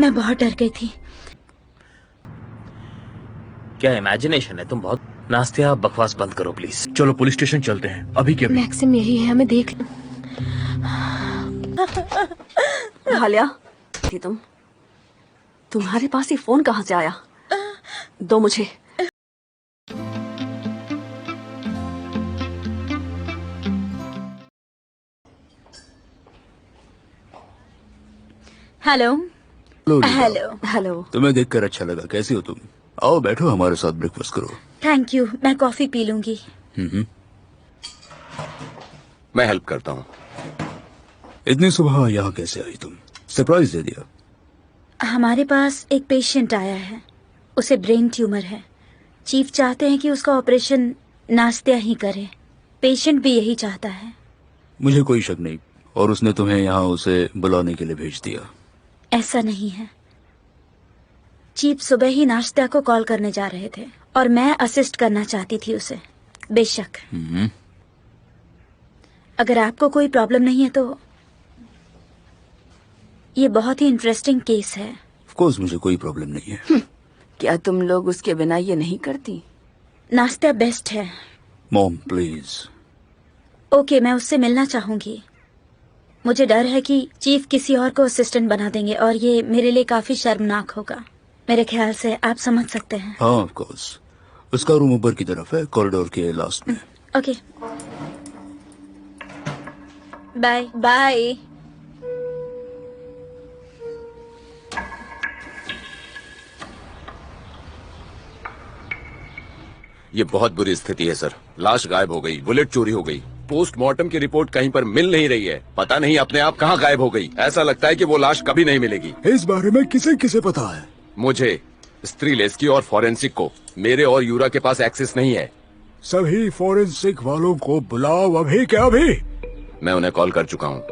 मैं बहुत डर गई थी। क्या इमेजिनेशन है? तुम बहुत नास्तिया, बकवास बंद करो प्लीज। चलो पुलिस स्टेशन चलते हैं अभी के अभी। मैक्सिम यही है, हमें देख। हालिया, थी तुम्हारे पास ये फोन कहाँ से आया? दो मुझे। हेलो। लीडा। हेलो। हेलो। तुम्हें देखकर अच्छा लगा। कैसी हो तुम? आओ बैठो, हमारे साथ ब्रेकफास्ट करो। थैंक यू, मैं कॉफी पी लूंगी। मैं हेल्प करता हूँ। इतनी सुबह यहाँ कैसे आई तुम? सरप्राइज दे दिया। हमारे पास एक पेशेंट आया है, उसे ब्रेन ट्यूमर है। चीफ चाहते हैं कि उसका ऑपरेशन नास्तिया ही करे। पेशेंट भी यही चाहता है। मुझे कोई शक नहीं, और उसने तुम्हें यहाँ उसे बुलाने के लिए भेज दिया। ऐसा नहीं है। चीफ सुबह ही नाश्ता को कॉल करने जा रहे थे और मैं असिस्ट करना चाहती थी उसे। बेशक। अगर आपको कोई प्रॉब्लम नहीं है तो ये बहुत ही इंटरेस्टिंग केस है। ऑफ कोर्स मुझे कोई प्रॉब्लम नहीं है। क्या तुम लोग उसके बिना ये नहीं करती? नाश्ता बेस्ट है। Mom please. ओके, मैं उससे मिलना चाहूंगी। मुझे डर है कि चीफ किसी और को असिस्टेंट बना देंगे और ये मेरे लिए काफी शर्मनाक होगा। मेरे ख्याल से आप समझ सकते हैं। हाँ ऑफ कोर्स। उसका रूम ऊपर की तरफ है, कॉरिडोर के लास्ट में। Okay, bye bye. ये बहुत बुरी स्थिति है सर। लाश गायब हो गई, बुलेट चोरी हो गई। पोस्टमार्टम की रिपोर्ट कहीं पर मिल नहीं रही है। पता नहीं अपने आप कहाँ गायब हो गई। ऐसा लगता है कि वो लाश कभी नहीं मिलेगी। इस बारे में किसे किसे पता है? मुझे, स्त्रीलेस्की और फॉरेंसिक को। मेरे और यूरा के पास एक्सेस नहीं है। सभी फॉरेंसिक वालों को बुलाओ अभी के अभी। मैं उन्हें कॉल कर चुका हूँ।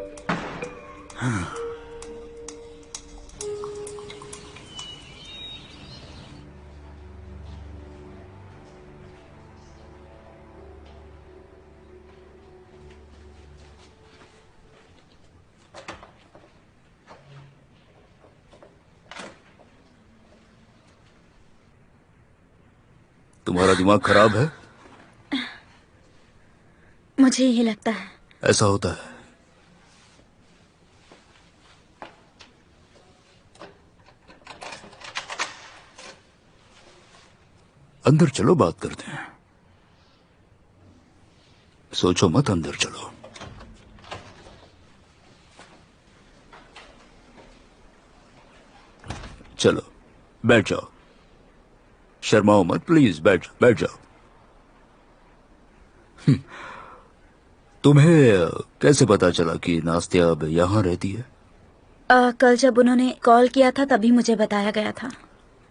तुम्हारा दिमाग खराब है? मुझे यही लगता है। ऐसा होता है। अंदर चलो, बात करते हैं। सोचो मत, अंदर चलो। चलो बैठ जाओ। शर्माओ मत प्लीज, बैठ जाओ। तुम्हें कैसे पता चला कि नास्तिया अब यहाँ रहती है? कल जब उन्होंने कॉल किया था तभी मुझे बताया गया था।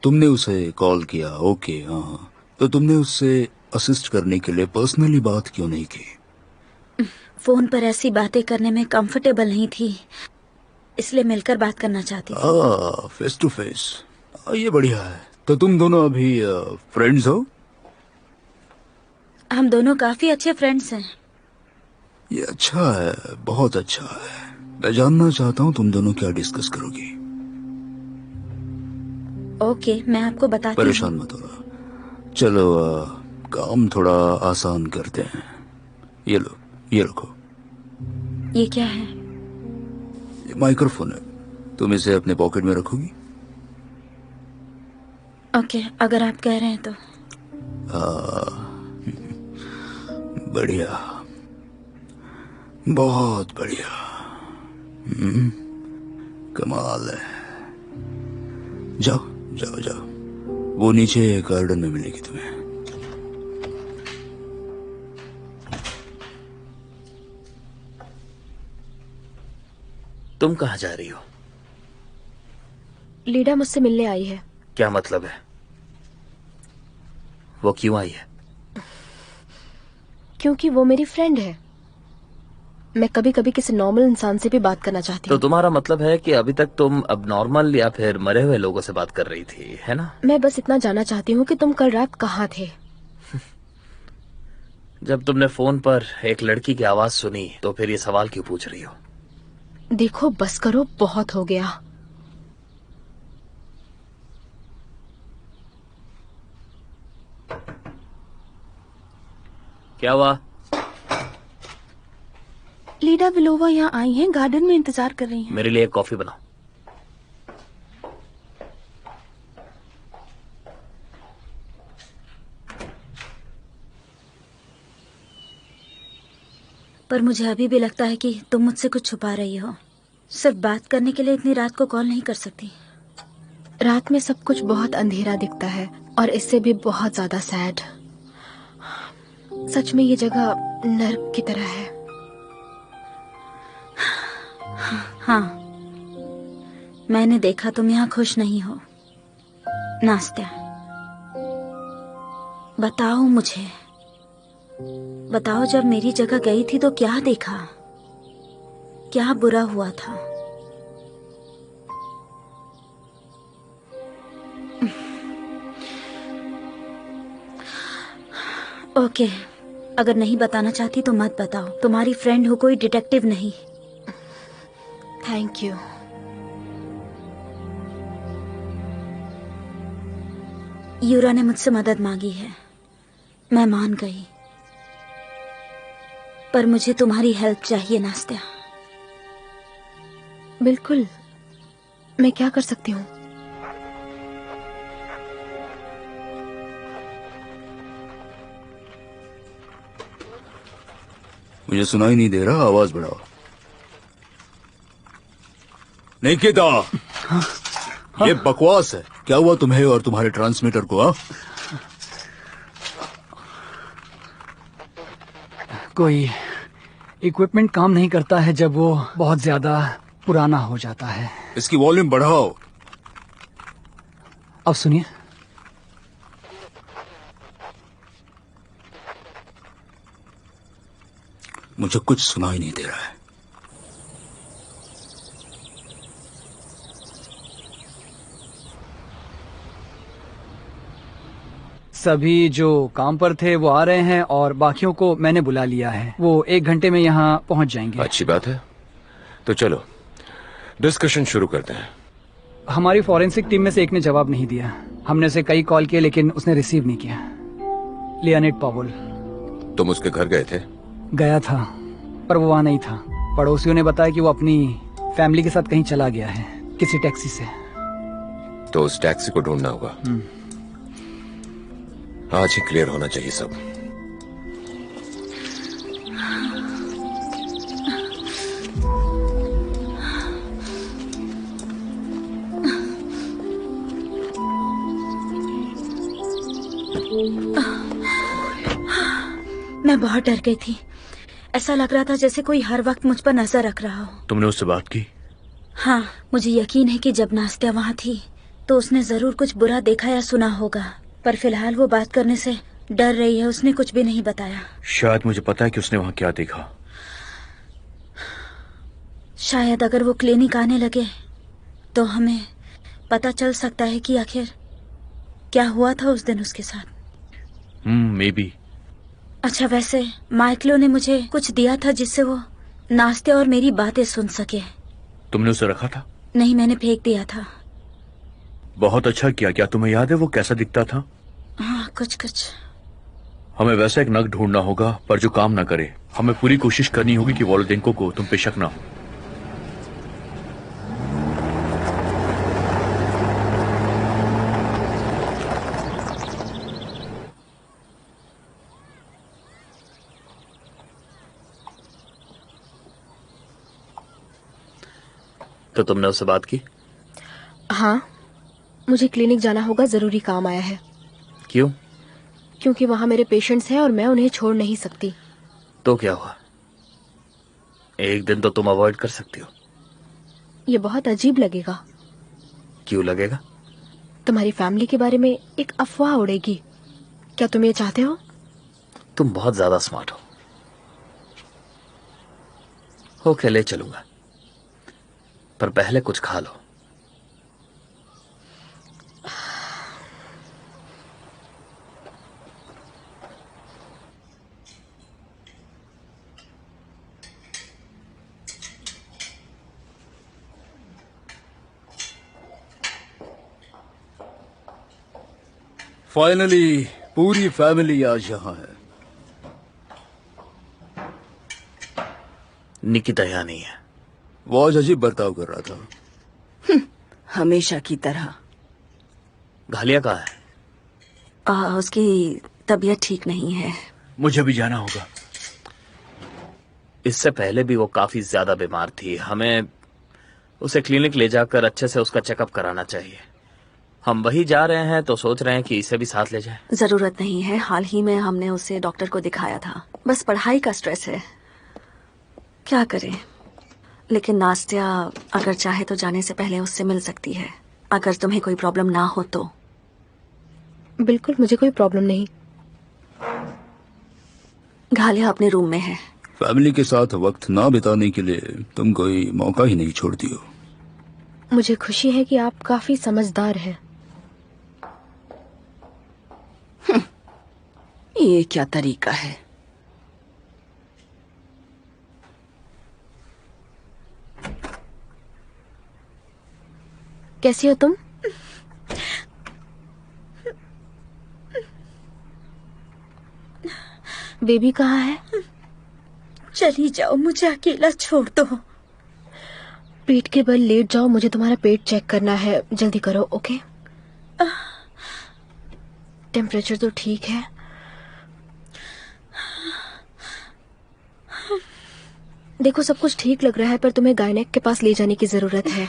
तुमने उसे कॉल किया? ओके हाँ। तो तुमने उससे असिस्ट करने के लिए पर्सनली बात क्यों नहीं की? फोन पर ऐसी बातें करने में कंफर्टेबल नहीं थी, इसलिए मिलकर बात करना चाहती थी। Face to face. ये बढ़िया है। तो तुम दोनों अभी फ्रेंड्स हो? हम दोनों काफी अच्छे फ्रेंड्स हैं। ये अच्छा है, बहुत अच्छा है। मैं जानना चाहता हूँ तुम दोनों क्या डिस्कस करोगी। ओके, मैं आपको बताती हूँ। परेशान मत हो। चलो काम थोड़ा आसान करते हैं। ये लो, ये रखो। ये क्या है? ये माइक्रोफोन है, तुम इसे अपने पॉकेट में रखोगी? ओके, अगर आप कह रहे हैं तो। बढ़िया, बहुत बढ़िया। कमाल है। जाओ जाओ जाओ, वो नीचे गार्डन में मिलेगी तुम्हें। तुम कहाँ जा रही हो? लीडा मुझसे मिलने आई है। क्या मतलब है? वो क्यों आई है? क्योंकि वो मेरी फ्रेंड है। मैं कभी कभी किसी नॉर्मल इंसान से भी बात करना चाहती तो हूँ। तुम्हारा मतलब है कि अभी तक तुम अब नॉर्मल या फिर मरे हुए लोगों से बात कर रही थी, है ना? मैं बस इतना जानना चाहती हूँ कि तुम कल रात कहाँ थे। जब तुमने फोन पर एक लड़की की आवाज सुनी तो फिर ये सवाल क्यों पूछ रही हो? देखो बस करो, बहुत हो गया। क्या हुआ? लीडा विलोवा यहाँ आई हैं, गार्डन में इंतजार कर रही हैं। मेरे लिए एक कॉफी बनाओ। पर मुझे अभी भी लगता है कि तुम मुझसे कुछ छुपा रही हो। सिर्फ बात करने के लिए इतनी रात को कॉल नहीं कर सकती। रात में सब कुछ बहुत अंधेरा दिखता है और इससे भी बहुत ज्यादा सैड। सच में ये जगह नर्क की तरह है। हाँ, मैंने देखा तुम यहाँ खुश नहीं हो। नास्त्या, बताओ मुझे, बताओ जब मेरी जगह गई थी तो क्या देखा, क्या बुरा हुआ था? ओके, अगर नहीं बताना चाहती तो मत बताओ। तुम्हारी फ्रेंड हो, कोई डिटेक्टिव नहीं। Thank you. यूरा ने मुझसे मदद मांगी है, मैं मान गई। पर मुझे तुम्हारी हेल्प चाहिए नास्त्या। बिल्कुल, मैं क्या कर सकती हूँ? मुझे सुनाई नहीं दे रहा, आवाज बढ़ाओ। निकिता, ये बकवास है। क्या हुआ तुम्हें और तुम्हारे ट्रांसमीटर को? कोई इक्विपमेंट काम नहीं करता है जब वो बहुत ज्यादा पुराना हो जाता है। इसकी वॉल्यूम बढ़ाओ। अब सुनिए। मुझे कुछ सुनाई नहीं दे रहा है। सभी जो काम पर थे वो आ रहे हैं और बाकियों को मैंने बुला लिया है। वो 1 घंटे में यहाँ पहुँच जाएंगे। अच्छी बात है, तो चलो डिस्कशन शुरू करते हैं। हमारी फॉरेंसिक टीम में से एक ने जवाब नहीं दिया। हमने उसे कई कॉल किए लेकिन उसने रिसीव नहीं किया। लियानेट पावल। तुम उसके घर गए थे? गया था पर वो वहाँ नहीं था। पड़ोसियों ने बताया कि वो अपनी फैमिली के साथ कहीं चला गया है, किसी टैक्सी से। तो उस टैक्सी को ढूंढना होगा। आज ही क्लियर होना चाहिए सब। मैं बहुत डर गई थी। ऐसा लग रहा था जैसे कोई हर वक्त मुझ पर नजर रख रहा हो। तुमने उससे बात की? हाँ, मुझे यकीन है कि जब नास्त्या वहाँ थी तो उसने जरूर कुछ बुरा देखा या सुना होगा। पर फिलहाल वो बात करने से डर रही है। उसने कुछ भी नहीं बताया। शायद मुझे पता है कि उसने वहाँ क्या देखा। शायद अगर वो क्लिनिक आने लगे तो हमें पता चल सकता है कि आखिर क्या हुआ था उस दिन उसके साथ। May be. अच्छा, वैसे माइकलो ने मुझे कुछ दिया था जिससे वो नाश्ते और मेरी बातें सुन सके। तुमने उसे रखा था? नहीं, मैंने फेंक दिया था। बहुत अच्छा किया। क्या तुम्हें याद है वो कैसा दिखता था? हाँ, कुछ कुछ। हमें वैसा एक नग ढूंढना होगा पर जो काम ना करे। हमें पूरी कोशिश करनी होगी कि वोलोदेंको को तुम पे शक ना हो। तो तुमने उससे बात की? हाँ, मुझे क्लिनिक जाना होगा, जरूरी काम आया है। क्यों? क्योंकि वहाँ मेरे पेशेंट्स हैं और मैं उन्हें छोड़ नहीं सकती। तो क्या हुआ? एक दिन तो तुम अवॉइड कर सकती हो। ये बहुत अजीब लगेगा। क्यों लगेगा? तुम्हारी फैमिली के बारे में एक अफवाह उड़ेगी। क्या तुम ये चाहते हो? तुम बहुत ज्यादा स्मार्ट हो। ओके, ले चलूंगा, पर पहले कुछ खा लो। फाइनली पूरी फैमिली आज यहाँ है। निकिता यहाँ नहीं है। वो आज अजीब बर्ताव कर रहा था। हमेशा की तरह। घालिया कहाँ है? उसकी तबीयत ठीक नहीं है। मुझे भी जाना होगा। इससे पहले भी वो काफी ज्यादा बीमार थी। हमें उसे क्लिनिक ले जाकर अच्छे से उसका चेकअप कराना चाहिए। हम वही जा रहे हैं तो सोच रहे हैं कि इसे भी साथ ले जाएं। जरूरत नहीं है, हाल ही में हमने उसे डॉक्टर को दिखाया था। बस पढ़ाई का स्ट्रेस है, क्या करें। लेकिन नास्तिया अगर चाहे तो जाने से पहले उससे मिल सकती है, अगर तुम्हें कोई प्रॉब्लम ना हो तो। बिल्कुल, मुझे कोई प्रॉब्लम नहीं। घालिया अपने रूम में है। फैमिली के साथ वक्त ना बिताने के लिए तुम कोई मौका ही नहीं छोड़ती हो। मुझे खुशी है कि आप काफी समझदार हैं। ये क्या तरीका है? कैसी हो तुम? बेबी कहाँ है? चली जाओ, मुझे अकेला छोड़ दो। पेट के बल लेट जाओ, मुझे तुम्हारा पेट चेक करना है। जल्दी करो, ओके? टेम्परेचर तो ठीक है। देखो, सब कुछ ठीक लग रहा है, पर तुम्हें गायनेक के पास ले जाने की जरूरत है।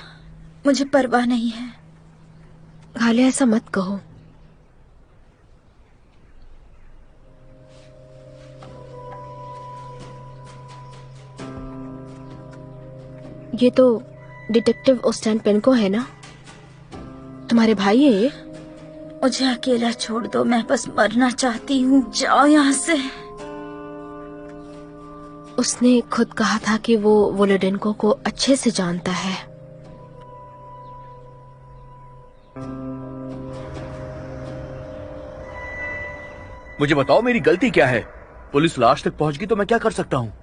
मुझे परवाह नहीं है। घालिया, ऐसा मत कहो। ये तो डिटेक्टिव ओस्टैन पेनको है ना? तुम्हारे भाई है ये? मुझे अकेला छोड़ दो, मैं बस मरना चाहती हूँ। जाओ यहाँ से। उसने खुद कहा था कि वो वोलोडेंको को अच्छे से जानता है। मुझे बताओ, मेरी गलती क्या है? पुलिस लाश तक पहुंच गई तो मैं क्या कर सकता हूँ?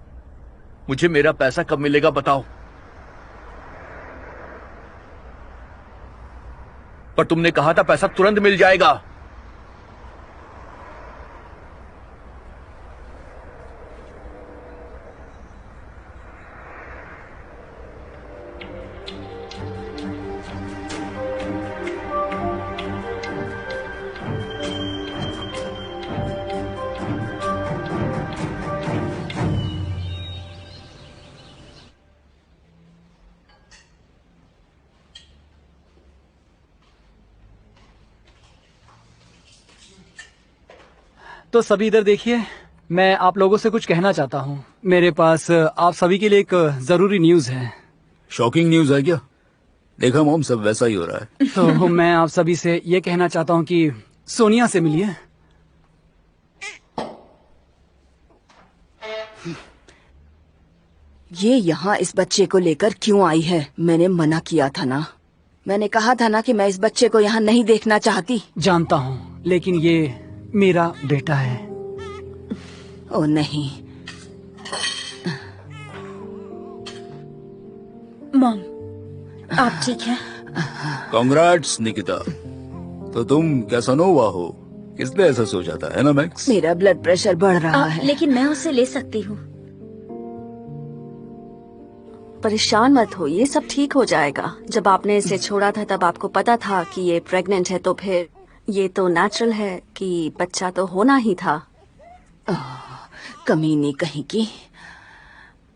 मुझे मेरा पैसा कब मिलेगा बताओ। पर तुमने कहा था पैसा तुरंत मिल जाएगा। तो सभी इधर देखिए, मैं आप लोगों से कुछ कहना चाहता हूँ। मेरे पास आप सभी के लिए एक जरूरी न्यूज है। शॉकिंग न्यूज है क्या? देखा मॉम, सब वैसा ही हो रहा है। तो मैं आप सभी से ये कहना चाहता हूँ कि सोनिया से मिलिए। ये यहाँ इस बच्चे को लेकर क्यों आई है? मैंने मना किया था ना। मैंने कहा था ना कि मैं इस बच्चे को यहाँ नहीं देखना चाहती। जानता हूँ, लेकिन ये मेरा बेटा है। ओ नहीं। मॉम, आप ठीक हैं? कांग्रेट्स निकिता। तो तुम कैसा नोवा हो? किसने ऐसा सोचा था, है ना मैक्स? मेरा ब्लड प्रेशर बढ़ रहा है। लेकिन मैं उसे ले सकती हूँ। परेशान मत हो, ये सब ठीक हो जाएगा। जब आपने इसे छोड़ा था तब आपको पता था कि ये प्रेग्नेंट है, तो फिर ये तो नेचुरल है कि बच्चा तो होना ही था। कमीनी कहीं की।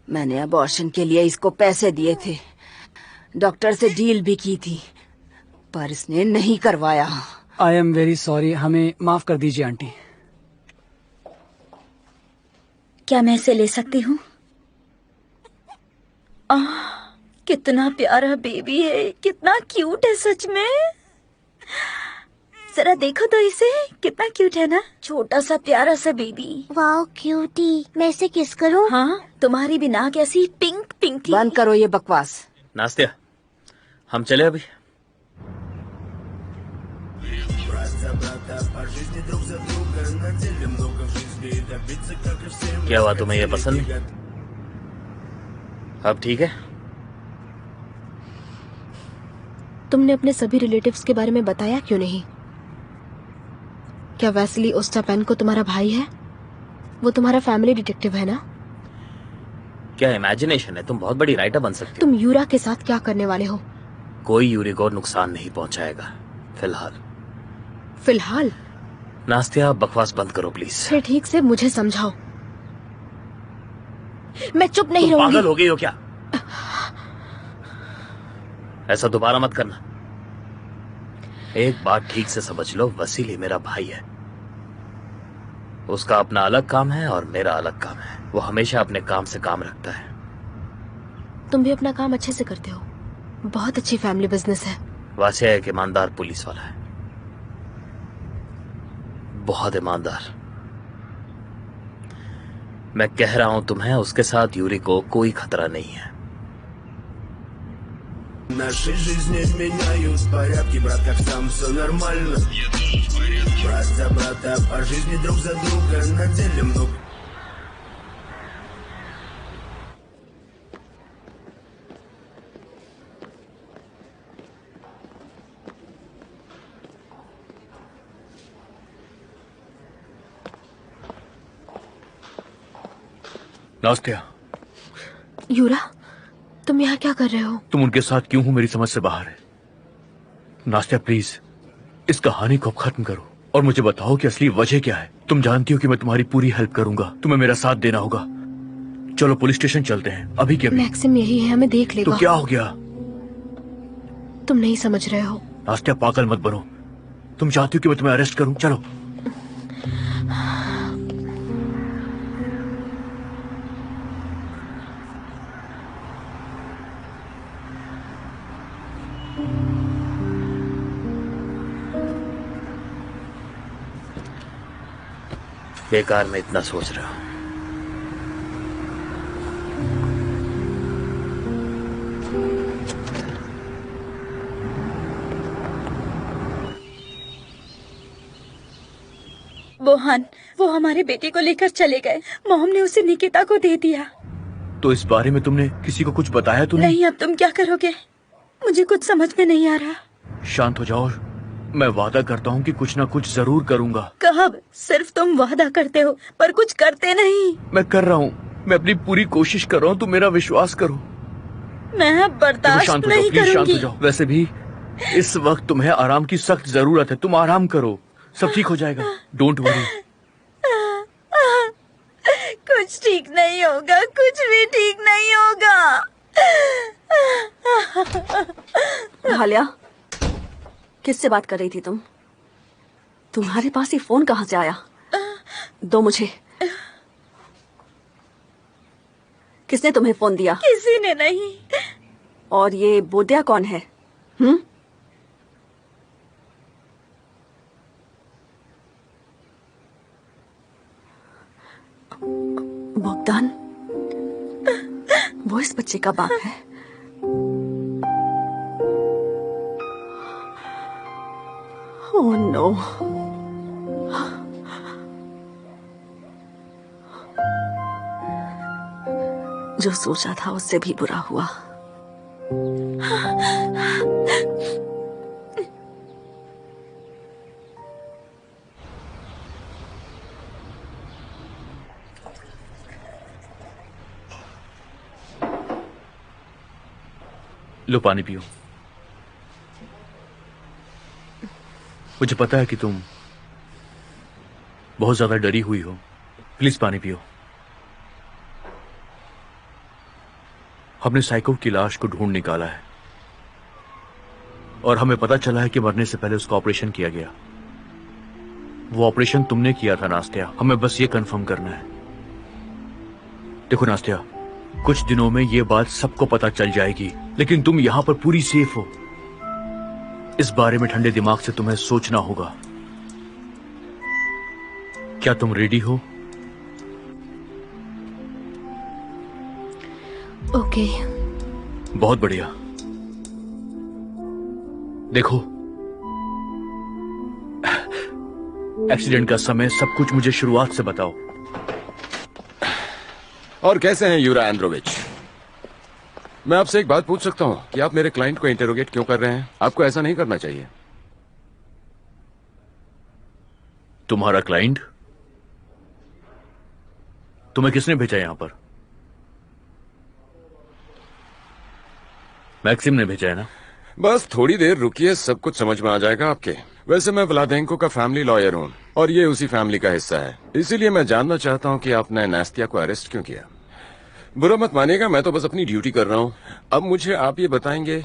मैंने अबॉर्शन के लिए इसको पैसे दिए थे, डॉक्टर से डील भी की थी, पर इसने नहीं करवाया। आई एम वेरी सॉरी, हमें माफ कर दीजिए आंटी। क्या मैं इसे ले सकती हूँ? कितना प्यारा बेबी है, कितना क्यूट है सच में। जरा देखो तो इसे, कितना क्यूट है ना, छोटा सा प्यारा सा बेबी। वाओ क्यूटी, मैं इसे किस करूं? हाँ, तुम्हारी भी नाक ऐसी पिंक पिंक थी। बंद करो ये बकवास। नास्तिया, हम चले अभी। क्या हुआ, तुम्हें ये पसंद नहीं? अब ठीक है? तुमने अपने सभी रिलेटिव्स के बारे में बताया क्यों नहीं? क्या वैसिली ओस्टापेन को तुम्हारा भाई है? वो तुम्हारा फैमिली डिटेक्टिव है ना? क्या इमेजिनेशन है, तुम बहुत बड़ी राइटर बन सकती हो। तुम यूरा के साथ क्या करने वाले हो? कोई यूरी को नुकसान नहीं पहुंचाएगा फिलहाल। फिलहाल? नास्तिया, आप बकवास बंद करो प्लीज। फिर ठीक से मुझे समझाओ। मैं चुप नहीं तुम रहूंगी। पागल हो गई हो क्या? ऐसा दोबारा मत करना। एक बात ठीक से समझ लो, वसीली मेरा भाई है। उसका अपना अलग काम है और मेरा अलग काम है। वो हमेशा अपने काम से काम रखता है। तुम भी अपना काम अच्छे से करते हो। बहुत अच्छी फैमिली बिजनेस है। वासिया एक ईमानदार पुलिस वाला है, बहुत ईमानदार। मैं कह रहा हूं तुम्हें, उसके साथ यूरी को कोई खतरा नहीं है। Наши жизни меняют порядки, брат, как там все нормально. Брат за брата, по жизни друг за друга, на деле много. नास्तिया, यूरा, तुम यहाँ क्या कर रहे हो? तुम उनके साथ क्यों हो मेरी समझ से बाहर है। नास्तिया प्लीज, इस कहानी को अब खत्म करो और मुझे बताओ कि असली वजह क्या है। तुम जानती हो कि मैं तुम्हारी पूरी हेल्प करूंगा, तुम्हें मेरा साथ देना होगा। चलो पुलिस स्टेशन चलते हैं, अभी के अभी। मैक्सिम यही है, हमें देख लेगा। तो क्या हो गया? तुम नहीं समझ रहे हो। नास्तिया पागल मत बनो। तुम चाहती हो कि मैं तुम्हें अरेस्ट करूं? चलो। बेकार में इतना सोच रहा हूं। बोहान, वो हमारे बेटे को लेकर चले गए। मोहम ने उसे निकिता को दे दिया। तो इस बारे में तुमने किसी को कुछ बताया तो नहीं? नहीं, अब तुम क्या करोगे? मुझे कुछ समझ में नहीं आ रहा। शांत हो जाओ। मैं वादा करता हूँ कि कुछ ना कुछ जरूर करूंगा। कब? सिर्फ तुम वादा करते हो पर कुछ करते नहीं। मैं कर रहा हूँ, मैं अपनी पूरी कोशिश कर रहा हूँ, तुम मेरा विश्वास करो। मैं अब बर्दाश्त शांत हो जाओ, नहीं प्लीज शांत हो करूंगी। जाओ। वैसे भी इस वक्त तुम्हें आराम की सख्त जरूरत है। तुम आराम करो, सब ठीक हो जाएगा। Don't worry. कुछ ठीक नहीं होगा, कुछ भी ठीक नहीं होगा। हालिया, किससे बात कर रही थी तुम? तुम्हारे पास ये फोन कहाँ से आया? दो मुझे। किसने तुम्हें फोन दिया? किसी ने नहीं। और ये बोदिया कौन है? बोगदान, वो इस बच्चे का बाप है। Oh no. जो सोचा था उससे भी बुरा हुआ। लो पानी पियो। मुझे पता है कि तुम बहुत ज्यादा डरी हुई हो। प्लीज पानी पियो। हमने साइको की लाश को ढूंढ निकाला है और हमें पता चला है कि मरने से पहले उसका ऑपरेशन किया गया। वो ऑपरेशन तुमने किया था नास्तिया। हमें बस ये कंफर्म करना है। देखो नास्तिया, कुछ दिनों में ये बात सबको पता चल जाएगी, लेकिन तुम यहां पर पूरी सेफ हो। इस बारे में ठंडे दिमाग से तुम्हें सोचना होगा। क्या तुम रेडी हो? ओके। बहुत बढ़िया। देखो, एक्सीडेंट का समय, सब कुछ मुझे शुरुआत से बताओ। और कैसे हैं यूरा एंड्रोविच? मैं आपसे एक बात पूछ सकता हूं कि आप मेरे क्लाइंट को इंटेरोगेट क्यों कर रहे हैं? आपको ऐसा नहीं करना चाहिए। तुम्हारा क्लाइंट? तुम्हें किसने भेजा यहां पर? मैक्सिम ने भेजा है ना? बस थोड़ी देर रुकिए, सब कुछ समझ में आ जाएगा आपके। वैसे मैं व्लादेंको का फैमिली लॉयर हूँ और ये उसी फैमिली का हिस्सा है, इसीलिए मैं जानना चाहता हूँ कि आपने नास्तिया को अरेस्ट क्यों किया। बुरा मत मानिएगा, मैं तो बस अपनी ड्यूटी कर रहा हूँ। अब मुझे आप ये बताएंगे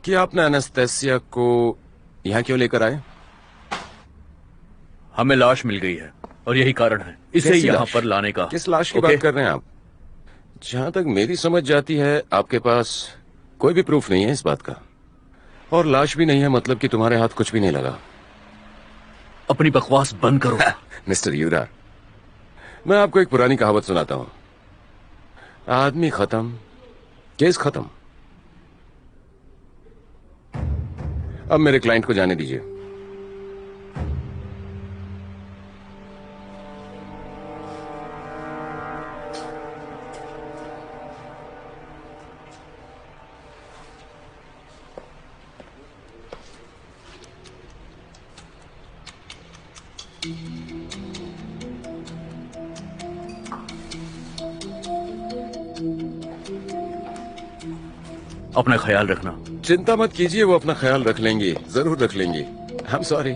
कि आपने एनास्टेसिया को यहाँ क्यों लेकर आए? हमें लाश मिल गई है और यही कारण है इसे कैसी यहाँ लाश? पर लाने का। किस लाश की ओके? बात कर रहे हैं आप? जहां तक मेरी समझ जाती है आपके पास कोई भी प्रूफ नहीं है इस बात का, और लाश भी नहीं है, मतलब कि तुम्हारे हाथ कुछ भी नहीं लगा। अपनी बकवास बंद करो। मिस्टर यूरा, मैं आपको एक पुरानी कहावत सुनाता हूं। आदमी खत्म, केस खत्म। अब मेरे क्लाइंट को जाने दीजिए। अपना ख्याल रखना। चिंता मत कीजिए, वो अपना ख्याल रख लेंगी, जरूर रख लेंगी। I am sorry.